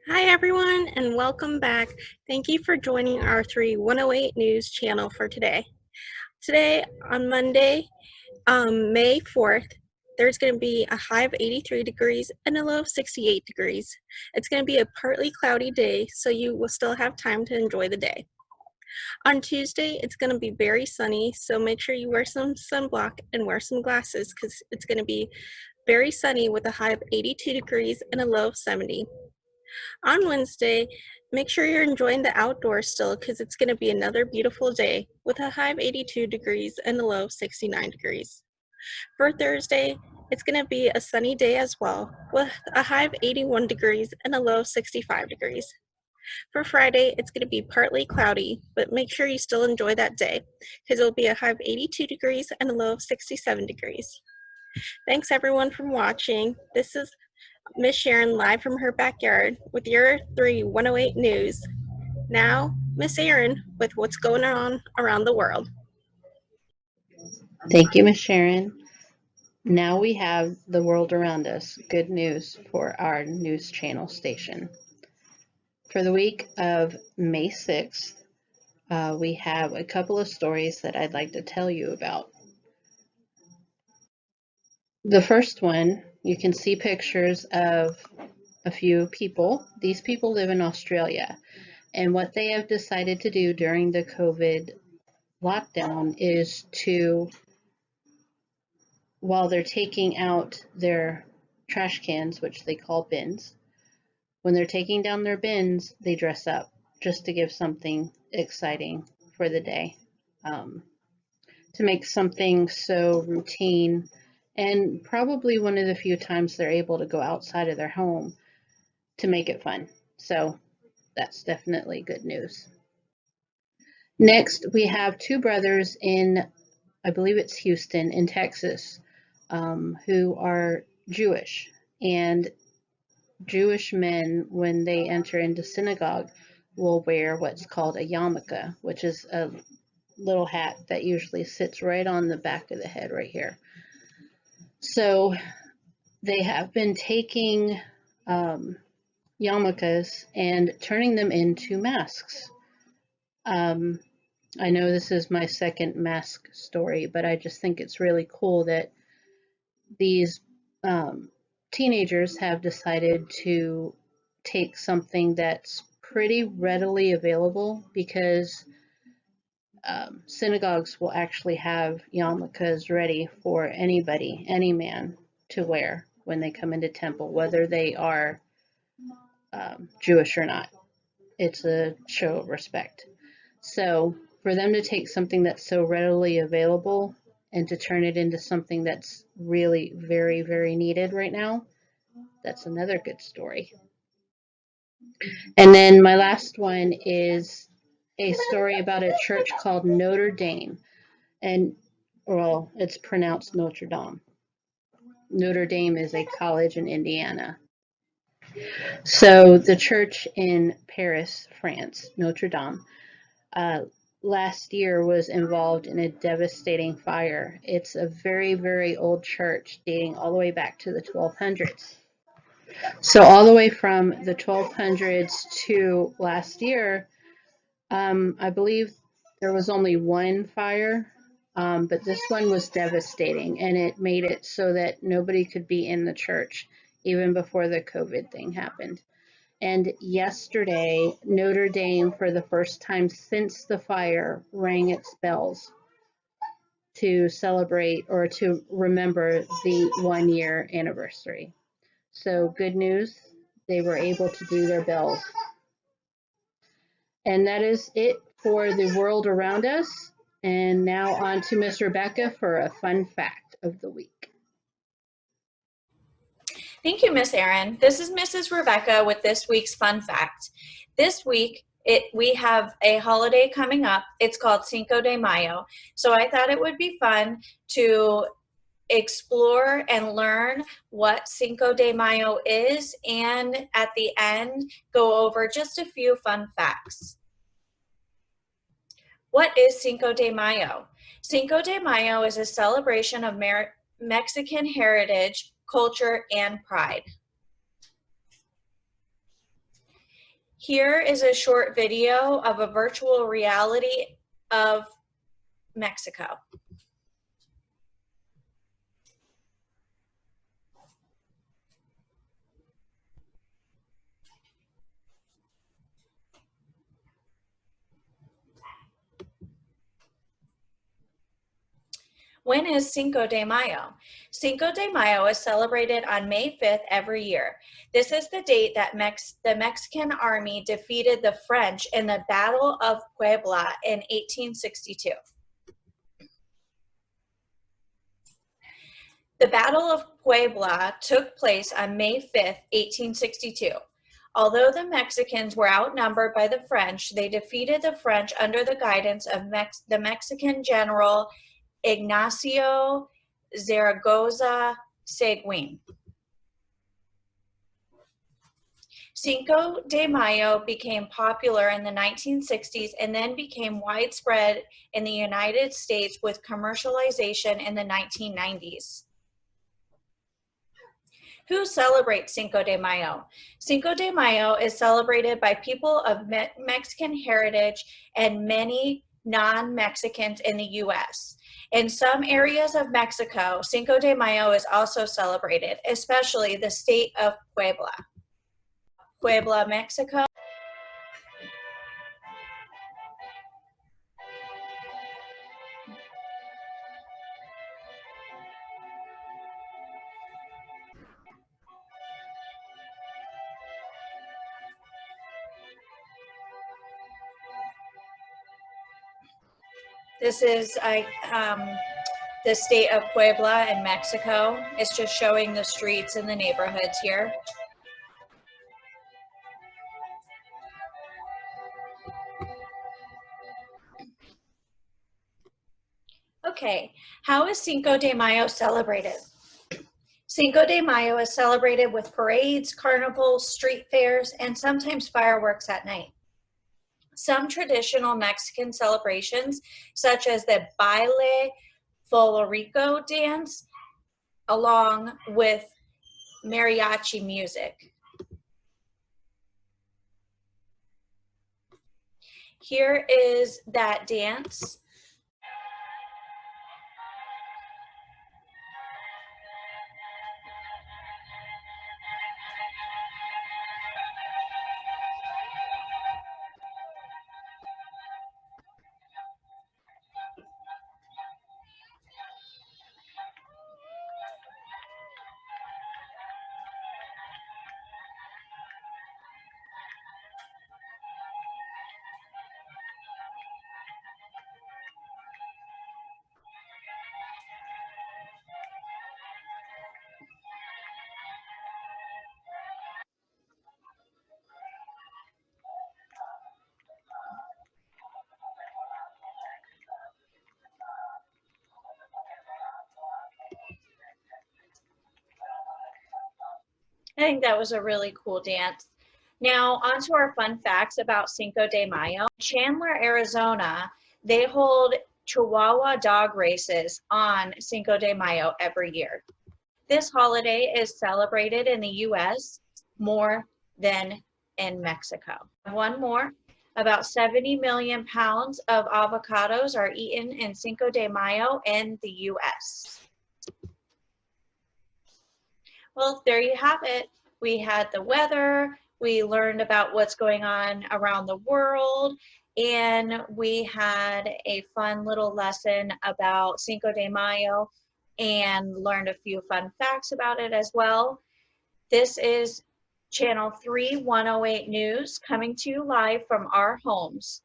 Hi, everyone, and welcome back. Thank you for joining our 108 News channel for today. Today, on Monday, May 4th, there's going to be a high of 83 degrees and a low of 68 degrees. It's going to be a partly cloudy day, so you will still have time to enjoy the day. On Tuesday, it's going to be very sunny, so make sure you wear some sunblock and wear some glasses because it's going to be very sunny with a high of 82 degrees and a low of 70. On Wednesday, make sure you're enjoying the outdoors still because it's going to be another beautiful day with a high of 82 degrees and a low of 69 degrees. For Thursday, it's going to be a sunny day as well with a high of 81 degrees and a low of 65 degrees. For Friday, it's going to be partly cloudy, but make sure you still enjoy that day because it'll be a high of 82 degrees and a low of 67 degrees. Thanks everyone for watching. This is Miss Sharon live from her backyard with your 108 News. Now, Miss Erin with what's going on around the world. Thank you, Ms. Sharon. Now we have the world around us. Good news for our news channel station. For the week of May 6th, we have a couple of stories that I'd like to tell you about. The first one, you can see pictures of a few people. These people live in Australia, and what they have decided to do during the COVID lockdown is to, while they're taking out their trash cans, which they call bins, when they're taking down their bins, they dress up just to give something exciting for the day, to make something so routine and probably one of the few times they're able to go outside of their home to make it fun. So that's definitely good news. Next, we have two brothers in, I believe it's Houston in Texas, who are Jewish. And Jewish men, when they enter into synagogue, will wear what's called a yarmulke, which is a little hat that usually sits right on the back of the head right here. So they have been taking yarmulkes and turning them into masks. I know this is my second mask story, but I just think it's really cool that these teenagers have decided to take something that's pretty readily available, because synagogues will actually have yarmulkes ready for anybody, any man, to wear when they come into temple, whether they are Jewish or not. It's a show of respect. So for them to take something that's so readily available and to turn it into something that's really very, very needed right now, that's another good story. And then my last one is a story about a church called Notre Dame. And, well, it's pronounced Notre Dame. Notre Dame is a college in Indiana. So the church in Paris, France, Notre Dame, last year was involved in a devastating fire. It's a very, very old church dating all the way back to the 1200s. So all the way from the 1200s to last year, I believe there was only one fire, but this one was devastating, and it made it so that nobody could be in the church even before the COVID thing happened. And yesterday, Notre Dame, for the first time since the fire, rang its bells to celebrate or to remember the 1 year anniversary. So good news, they were able to do their bells. And that is it for the world around us. And now on to Miss Rebecca for a fun fact of the week. Thank you, Miss Erin. This is Mrs. Rebecca with this week's fun fact. This week, we have a holiday coming up. It's called Cinco de Mayo. So I thought it would be fun to explore and learn what Cinco de Mayo is, and at the end, go over just a few fun facts. What is Cinco de Mayo? Cinco de Mayo is a celebration of Mexican heritage, culture, and pride. Here is a short video of a virtual reality of Mexico. When is Cinco de Mayo? Cinco de Mayo is celebrated on May 5th every year. This is the date that the Mexican army defeated the French in the Battle of Puebla in 1862. The Battle of Puebla took place on May 5th, 1862. Although the Mexicans were outnumbered by the French, they defeated the French under the guidance of the Mexican general Ignacio Zaragoza Seguin. Cinco de Mayo became popular in the 1960s and then became widespread in the United States with commercialization in the 1990s. Who celebrates Cinco de Mayo? Cinco de Mayo is celebrated by people of Mexican heritage and many non-Mexicans in the U.S. In some areas of Mexico, Cinco de Mayo is also celebrated, especially the state of Puebla. Puebla, Mexico. This is the state of Puebla in Mexico. It's just showing the streets and the neighborhoods here. Okay, how is Cinco de Mayo celebrated? Cinco de Mayo is celebrated with parades, carnivals, street fairs, and sometimes fireworks at night. Some traditional Mexican celebrations, such as the Baile Folklorico dance, along with mariachi music. Here is that dance. I think that was a really cool dance. Now, on to our fun facts about Cinco de Mayo. Chandler, Arizona, they hold Chihuahua dog races on Cinco de Mayo every year. This holiday is celebrated in the U.S. more than in Mexico. One more, about 70 million pounds of avocados are eaten in Cinco de Mayo in the U.S. Well, there you have it. We had the weather, we learned about what's going on around the world, and we had a fun little lesson about Cinco de Mayo and learned a few fun facts about it as well. This is Channel 3 108 News coming to you live from our homes.